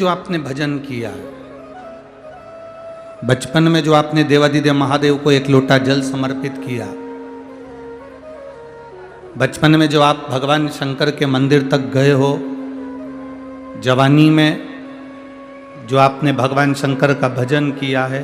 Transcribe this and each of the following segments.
जो आपने भजन किया, बचपन में जो आपने देवादिदेव महादेव को एक लोटा जल समर्पित किया, बचपन में जो आप भगवान शंकर के मंदिर तक गए हो, जवानी में जो आपने भगवान शंकर का भजन किया है,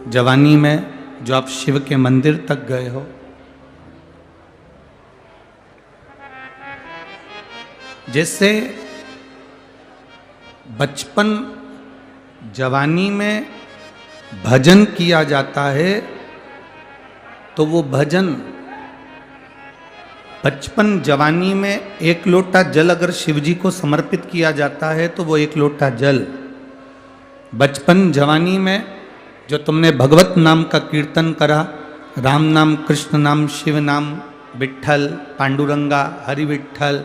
जवानी में जो आप शिव के मंदिर तक गए हो, जैसे बचपन जवानी में भजन किया जाता है, तो वो भजन बचपन जवानी में एक लोटा जल अगर शिवजी को समर्पित किया जाता है तो वो एक लोटा जल बचपन जवानी में जो तुमने भगवत नाम का कीर्तन करा, राम नाम, कृष्ण नाम, शिव नाम, विट्ठल, पांडुरंगा, हरि विट्ठल,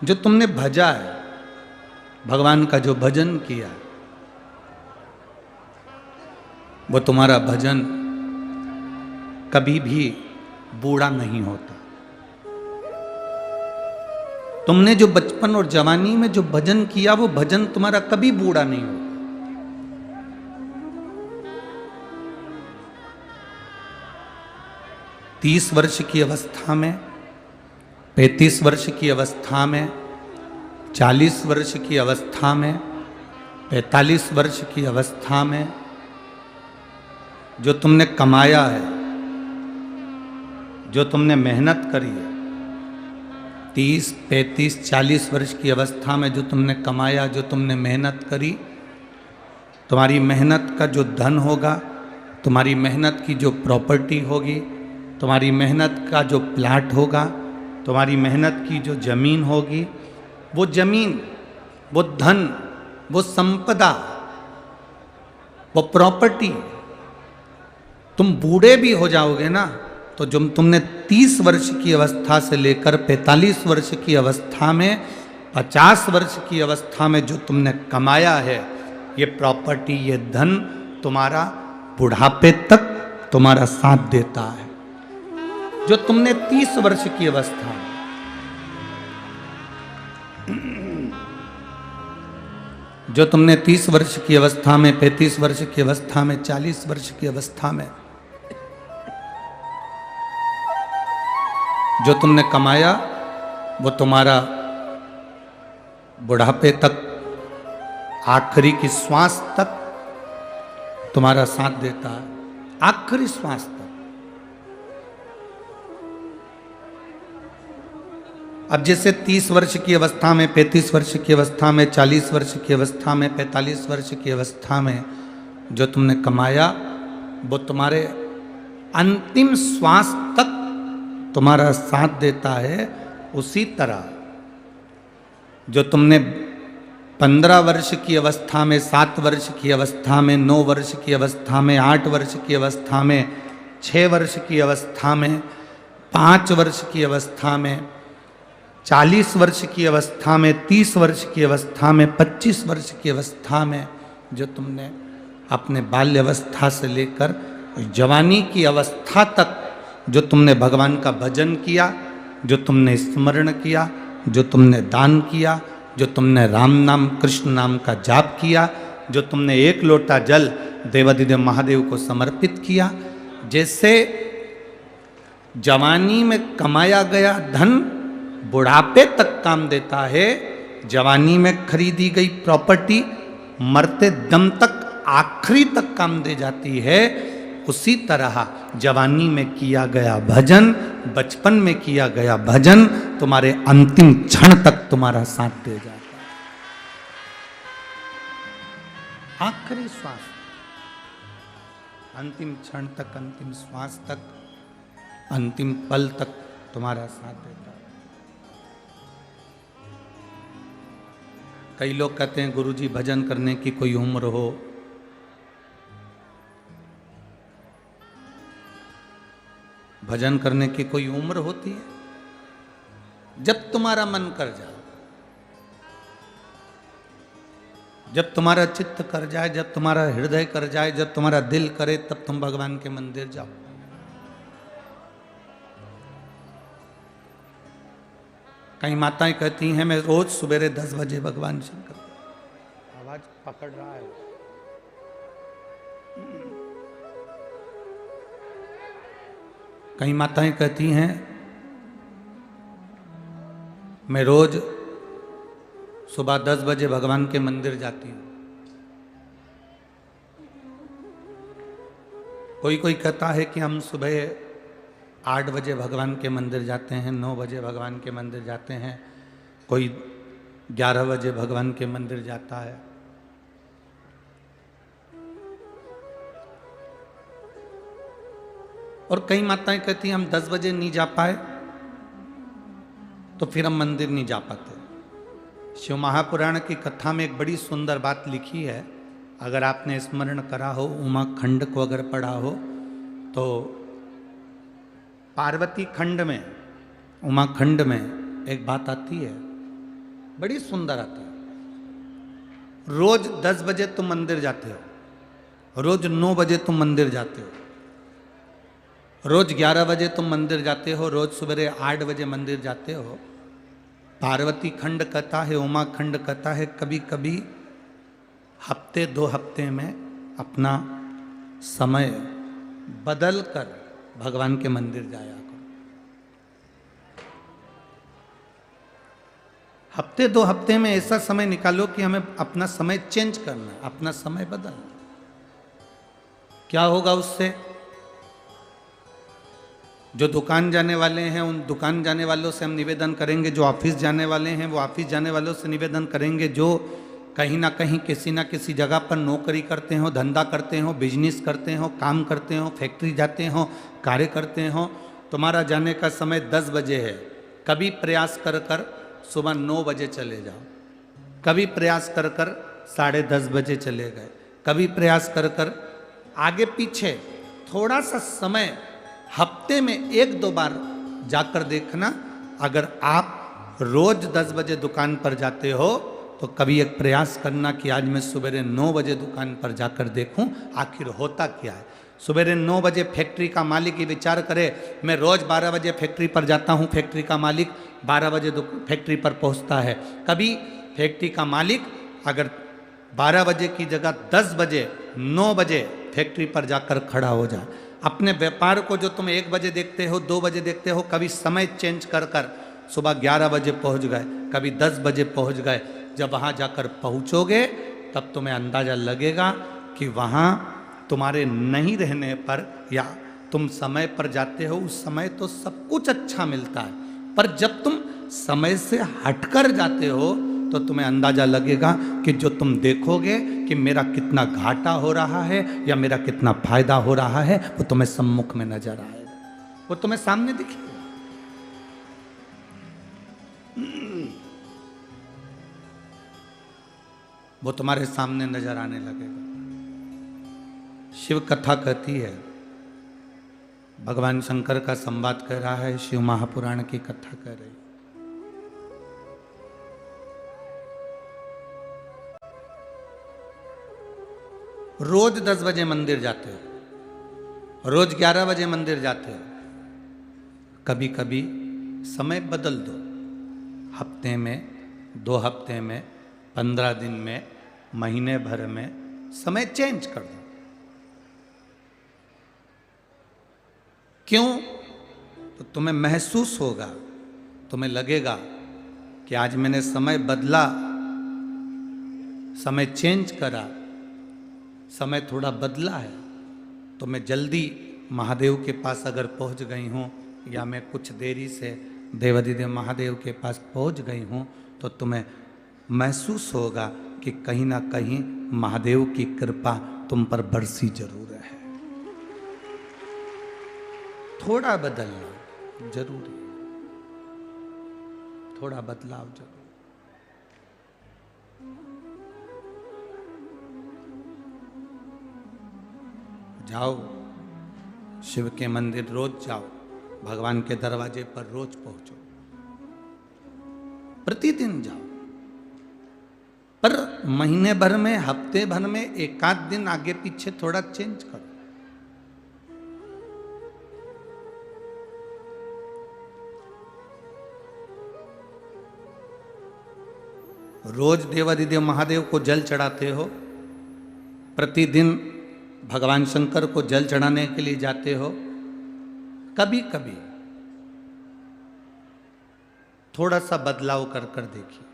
जो तुमने भजा है, भगवान का जो भजन किया, वो तुम्हारा भजन कभी भी बूढ़ा नहीं होता। तुमने जो बचपन और जवानी में जो भजन किया, वो भजन तुम्हारा कभी बूढ़ा नहीं होता। तीस वर्ष की अवस्था में, 35 वर्ष की अवस्था में, 40 वर्ष की अवस्था में, 45 वर्ष की अवस्था में जो तुमने कमाया है, जो तुमने मेहनत करी है, 30, 35, 40 वर्ष की अवस्था में जो तुमने कमाया, जो तुमने मेहनत करी, तुम्हारी मेहनत का जो धन होगा, तुम्हारी मेहनत की जो प्रॉपर्टी होगी, तुम्हारी मेहनत का जो प्लाट होगा, तुम्हारी मेहनत की जो जमीन होगी, वो जमीन, वो धन, वो संपदा, वो प्रॉपर्टी, तुम बूढ़े भी हो जाओगे ना, तो जो तुमने 30 वर्ष की अवस्था से लेकर 45 वर्ष की अवस्था में, 50 वर्ष की अवस्था में जो तुमने कमाया है, ये प्रॉपर्टी, ये धन तुम्हारा बुढ़ापे तक तुम्हारा साथ देता है। जो तुमने 30 वर्ष की अवस्था में, जो तुमने 30 वर्ष की अवस्था में, 35 वर्ष की अवस्था में, 40 वर्ष की अवस्था में जो तुमने कमाया, वो तुम्हारा बुढ़ापे तक, आखिरी की श्वास तक तुम्हारा साथ देता है, आखिरी श्वास तक। अब जैसे 30 वर्ष की अवस्था में, 35 वर्ष की अवस्था में, 40 वर्ष की अवस्था में, 45 वर्ष की अवस्था में जो तुमने कमाया, वो तुम्हारे अंतिम श्वास तक तुम्हारा साथ देता है। उसी तरह जो तुमने 15 वर्ष की अवस्था में, 7 वर्ष की अवस्था में, 9 वर्ष की अवस्था में, 8 वर्ष की अवस्था में, 6 वर्ष की अवस्था में, 5 वर्ष की अवस्था में, 40 वर्ष की अवस्था में, 30 वर्ष की अवस्था में, 25 वर्ष की अवस्था में जो तुमने अपने बाल्य अवस्था से लेकर जवानी की अवस्था तक जो तुमने भगवान का भजन किया, जो तुमने स्मरण किया, जो तुमने दान किया, जो तुमने राम नाम, कृष्ण नाम का जाप किया, जो तुमने एक लोटा जल देवादिदेव महादेव को समर्पित किया, जैसे जवानी में कमाया गया धन बुढ़ापे तक काम देता है, जवानी में खरीदी गई प्रॉपर्टी मरते दम तक, आखिरी तक काम दे जाती है, उसी तरह जवानी में किया गया भजन, बचपन में किया गया भजन तुम्हारे अंतिम क्षण तक तुम्हारा साथ दे जाता है। आखिरी श्वास, अंतिम क्षण तक, अंतिम श्वास तक, अंतिम पल तक तुम्हारा साथ देता है। कई लोग कहते हैं गुरुजी भजन करने की कोई उम्र हो, भजन करने की कोई उम्र होती है? जब तुम्हारा मन कर जाए, जब तुम्हारा चित्त कर जाए, जब तुम्हारा हृदय कर जाए, जब तुम्हारा दिल करे, तब तुम भगवान के मंदिर जाओ। कई माताएं कहती हैं मैं रोज सवेरे 10 बजे भगवान शंकर, आवाज पकड़ रहा है। कई माताएं कहती हैं मैं रोज सुबह 10 बजे भगवान के मंदिर जाती हूँ। कोई कोई कहता है कि हम सुबह 8 बजे भगवान के मंदिर जाते हैं, 9 बजे भगवान के मंदिर जाते हैं, कोई 11 बजे भगवान के मंदिर जाता है। और कई माताएं कहती हैं हम 10 बजे नहीं जा पाए तो फिर हम मंदिर नहीं जा पाते। शिव महापुराण की कथा में एक बड़ी सुंदर बात लिखी है, अगर आपने स्मरण करा हो, उमा खंड को अगर पढ़ा हो तो पार्वती खंड में, उमा खंड में एक बात आती है, बड़ी सुंदर आती है। रोज 10 बजे तुम मंदिर जाते हो, रोज 9 बजे तुम मंदिर जाते हो, रोज 11 बजे तुम मंदिर जाते हो, रोज सवेरे 8 बजे मंदिर जाते हो। पार्वती खंड कहता है, उमा खंड कहता है, कभी कभी हफ्ते 2 हफ्ते में अपना समय बदल कर भगवान के मंदिर जाया करो। हफ्ते 2 हफ्ते में ऐसा समय निकालो कि हमें अपना समय चेंज करना, अपना समय बदलना। क्या होगा उससे? जो दुकान जाने वाले हैं उन दुकान जाने वालों से हम निवेदन करेंगे, जो ऑफिस जाने वाले हैं वो ऑफिस जाने वालों से निवेदन करेंगे, जो कहीं ना कहीं किसी ना किसी जगह पर नौकरी करते हो, धंधा करते हो, बिजनेस करते हो, काम करते हो, फैक्ट्री जाते हो, कार्य करते हो, तुम्हारा जाने का समय 10 बजे है। कभी प्रयास कर कर सुबह 9 बजे चले जाओ, कभी प्रयास कर कर 10:30 बजे चले गए, कभी प्रयास कर कर आगे पीछे थोड़ा सा समय हफ्ते में 1-2 बार जाकर देखना। अगर आप रोज 10 बजे दुकान पर जाते हो तो कभी एक प्रयास करना कि आज मैं सवेरे 9 बजे दुकान पर जाकर देखूं आखिर होता क्या है। सवेरे 9 बजे फैक्ट्री का मालिक ये विचार करे मैं रोज 12 बजे फैक्ट्री पर जाता हूं, फैक्ट्री का मालिक 12 बजे फैक्ट्री पर पहुंचता है। कभी फैक्ट्री का मालिक अगर 12 बजे की जगह 10 बजे 9 बजे फैक्ट्री पर जाकर खड़ा हो जाए। अपने व्यापार को जो तुम 1 बजे देखते हो, 2 बजे देखते हो, कभी समय चेंज कर कर सुबह 11 बजे पहुंच गए, कभी 10 बजे पहुंच गए। जब वहां जाकर पहुंचोगे तब तुम्हें अंदाजा लगेगा कि वहां तुम्हारे नहीं रहने पर या तुम समय पर जाते हो उस समय तो सब कुछ अच्छा मिलता है, पर जब तुम समय से हटकर जाते हो तो तुम्हें अंदाजा लगेगा कि जो तुम देखोगे कि मेरा कितना घाटा हो रहा है या मेरा कितना फायदा हो रहा है वो तुम्हें सम्मुख में नजर आएगा, वो तुम्हें सामने दिखेगा। वो तुम्हारे सामने नजर आने लगेगा। शिव कथा कहती है, भगवान शंकर का संवाद कह रहा है, शिव महापुराण की कथा कह रही। रोज 10 बजे मंदिर जाते हो, रोज 11 बजे मंदिर जाते हो, कभी कभी समय बदल दो। हफ्ते में, 2 हफ्ते में, 15 दिन में, महीने भर में समय चेंज कर दो। क्यों? तो तुम्हें महसूस होगा, तुम्हें लगेगा कि आज मैंने समय बदला, समय चेंज करा, समय थोड़ा बदला है, तो मैं जल्दी महादेव के पास अगर पहुंच गई हूं या मैं कुछ देरी से देवाधिदेव महादेव के पास पहुंच गई हूं तो तुम्हें महसूस होगा कि कहीं ना कहीं महादेव की कृपा तुम पर बरसी जरूर है। थोड़ा बदलना जरूरी है, थोड़ा बदलाव जरूरी। जाओ शिव के मंदिर, रोज जाओ, भगवान के दरवाजे पर रोज पहुंचो, प्रतिदिन जाओ, पर महीने भर में, हफ्ते भर में 1-8 दिन आगे पीछे थोड़ा चेंज करो। रोज देवाधिदेव महादेव को जल चढ़ाते हो, प्रतिदिन भगवान शंकर को जल चढ़ाने के लिए जाते हो, कभी कभी थोड़ा सा बदलाव कर कर देखिए,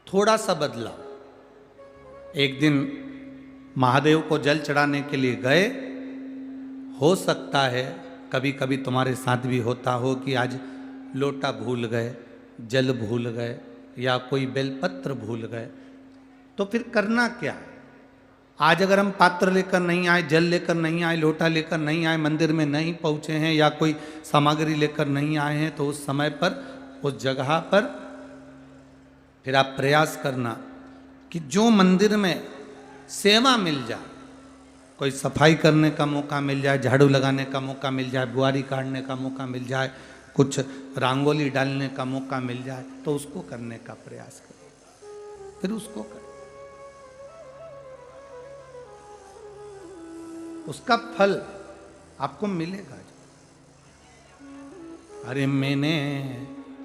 थोड़ा सा बदलाव। एक दिन महादेव को जल चढ़ाने के लिए गए, हो सकता है कभी कभी तुम्हारे साथ भी होता हो कि आज लोटा भूल गए, जल भूल गए या कोई बेलपत्र भूल गए, तो फिर करना क्या है? आज अगर हम पात्र लेकर नहीं आए, जल लेकर नहीं आए, लोटा लेकर नहीं आए, मंदिर में नहीं पहुंचे हैं या कोई सामग्री लेकर नहीं आए हैं, तो उस समय पर, उस जगह पर फिर आप प्रयास करना कि जो मंदिर में सेवा मिल जाए, कोई सफाई करने का मौका मिल जाए, झाड़ू लगाने का मौका मिल जाए, बुआरी काटने का मौका मिल जाए, कुछ रंगोली डालने का मौका मिल जाए, तो उसको करने का प्रयास करें, फिर उसको करें, उसका फल आपको मिलेगा। अरे मैंने